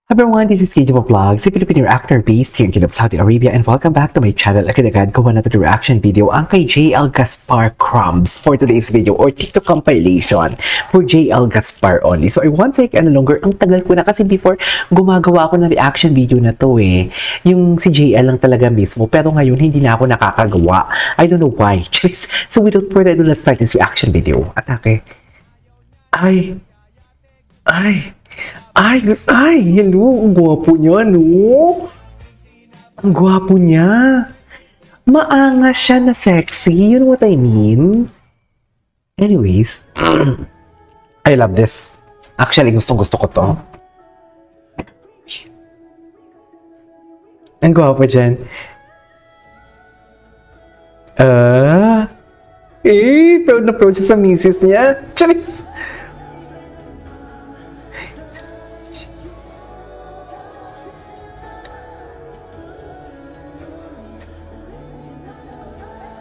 Everyone, this is KJ Vlogs, a Filipino actor based here in Jeddah, Saudi Arabia, and welcome back to my channel. Agad-agad gawa natin the reaction video ang kay JL Gaspar Crumbs for today's video or TikTok compilation for JL Gaspar only. So I want to take longer. Ang tagal ko na kasi before gumagawa ako ng reaction video na to eh. Yung si JL lang talaga mismo, pero ngayon hindi na ako nakakagawa. I don't know why. So without further ado, let's start this reaction video. Atake. Hello, ang gwapo niya, no? Ang gwapo niya. Maangas siya na sexy, you know what I mean? Anyways, I love this. Actually, gustong-gusto ko to. Ang gwapo dyan. Proud na proud siya sa misis niya. Charis!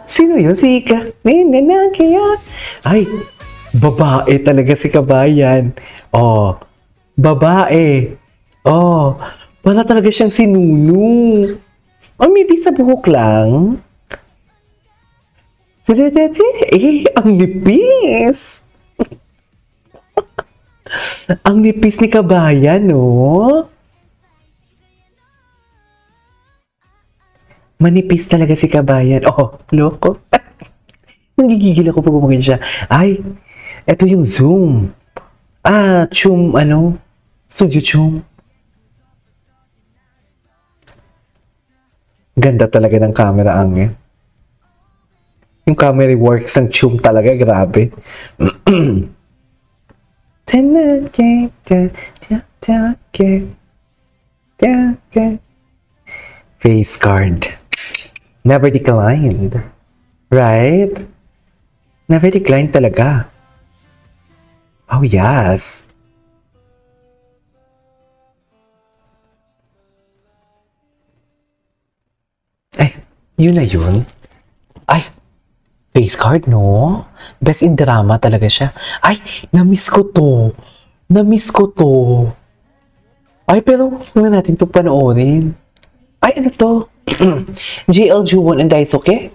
Sino yun? Si Ika? Ay, babae talaga si Kabayan. Oh, babae. Oh, wala talaga siyang sinunu. Or maybe sa buhok lang. Ang nipis. Ang nipis ni Kabayan, no? Manipis talaga si Kabayan. Oh, loko. Nagigigil ako pag bumagin siya. Ay, eto yung Zoom. Chum, Studio Chum. Ganda talaga ng camera, Angel. Yung camera works ng Chum talaga, grabe. Face card. Never declined. Right? Never declined talaga. Oh, yes. Ay, yun na yun. Ay, face card, no? Best in drama talaga siya. Ay, na-miss ko to. Na-miss ko to. Ay, pero huwag na natin ito panoorin. Ay, ano to? JL Juwon and Daisuke?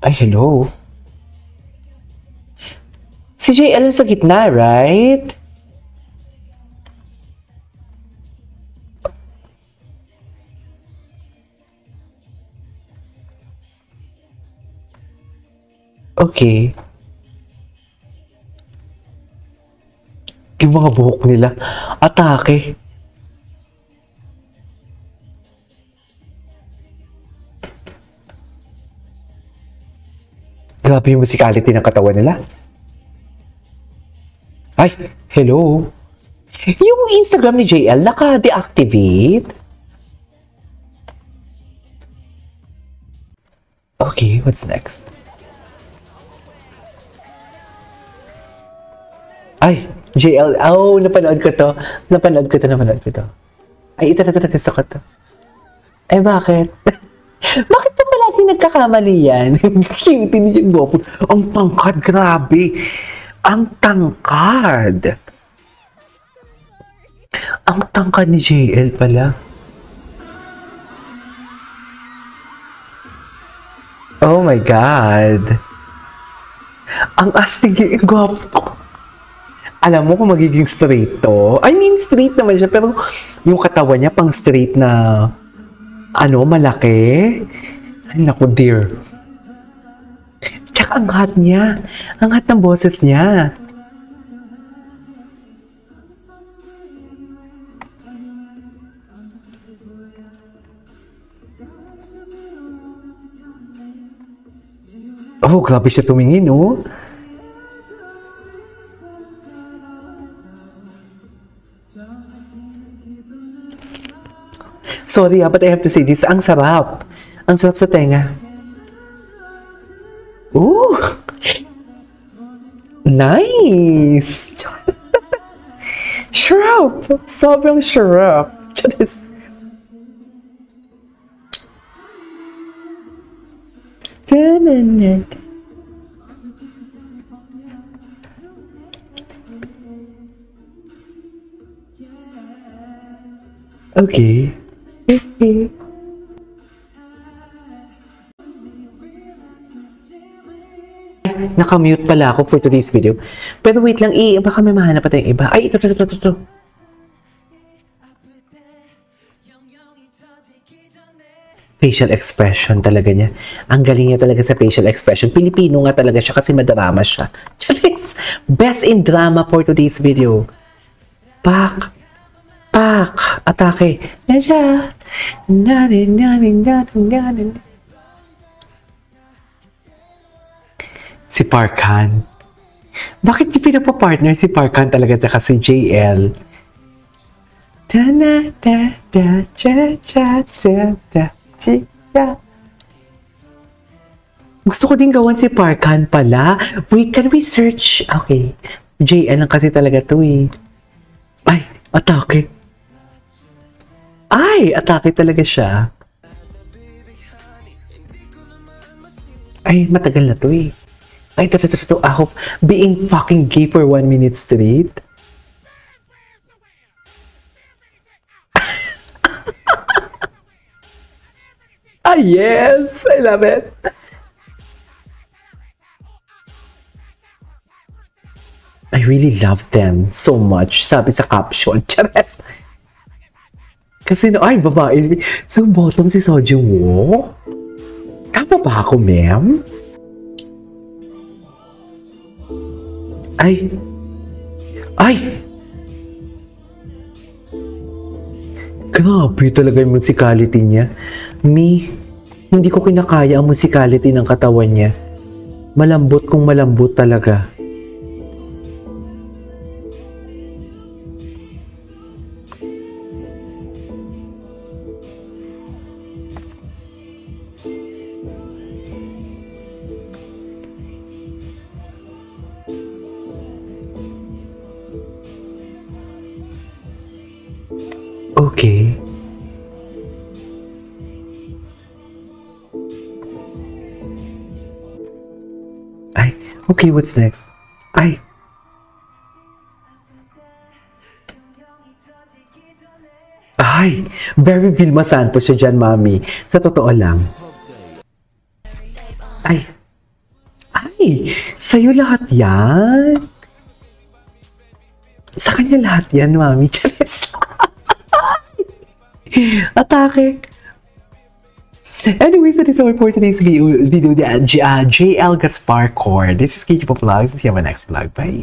Ay, hello. Si JL yung sa gitna, right? Okay. Yung mga buhok nila, atake. Grabe yung musicality ng katawan nila. Ay, hello. Yung Instagram ni JL, naka-deactivate? Okay, what's next? Ay, JL, napanood ko to. Napanood ko to. Ay, ito gusto ko to. Ay, bakit? Bakit pa palagi nagkakamali yan? Cute, hindi yung gopo. Ang tangkad, grabe. Ang tangkad. Ang tangkad ni JL pala. Oh my God. Ang astig, yung gopo. Alam mo kung magiging straight to? I mean, straight naman siya, pero yung katawan niya pang straight na, malaki. Ay, naku, dear. Tsaka ang hot niya. Ang hot ng boses niya. Oh, grabe siya tumingin, oh. Sorry, but I have to say this. Ang sarap. Ang sarap sa tenga. Ooh! Nice! Shrub! Sobrang shrub. Okay. Nakamute pala ako for today's video. Pero wait lang, baka may mahanap pa tayong iba. Ay, ito. Facial expression talaga niya. Ang galing niya talaga sa facial expression. Pilipino nga talaga siya kasi madrama siya. Charis! Best in drama for today's video. Pak! Atake! Nasya! Si Parkan. Bakit yung pinapapartner si Parkan talaga tsaka si JL? Gusto ko din gawan si Parkan pala. Wait, can we search? Okay. JL lang kasi talaga to eh. Ay, atake. Ay, atake talaga siya. Ay, matagal na to eh. Ay, ito. Ako, being fucking gay for 1 minute straight. Ah, yes! I love it! I really love them so much. Sabi sa caption. Chares! Kasi, ay, babae. So, bottom si Sojung Woo? Tama ba ako, ma'am? Ay! Grabe talaga yung musicality niya. Hindi ko kinakaya ang musicality ng katawan niya. Malambot kung malambot talaga. Okay. Ay, okay, what's next? Ay. Ay, very Vilma Santos siya dyan, mami. Sa totoo lang. Ay, sa'yo lahat yan. Sa kanya lahat yan, mami. Charis. Atake. Anyways, that is all for today's video. JL Gaspar Core. This is KJ Vlogs. See you on my next vlog. Bye.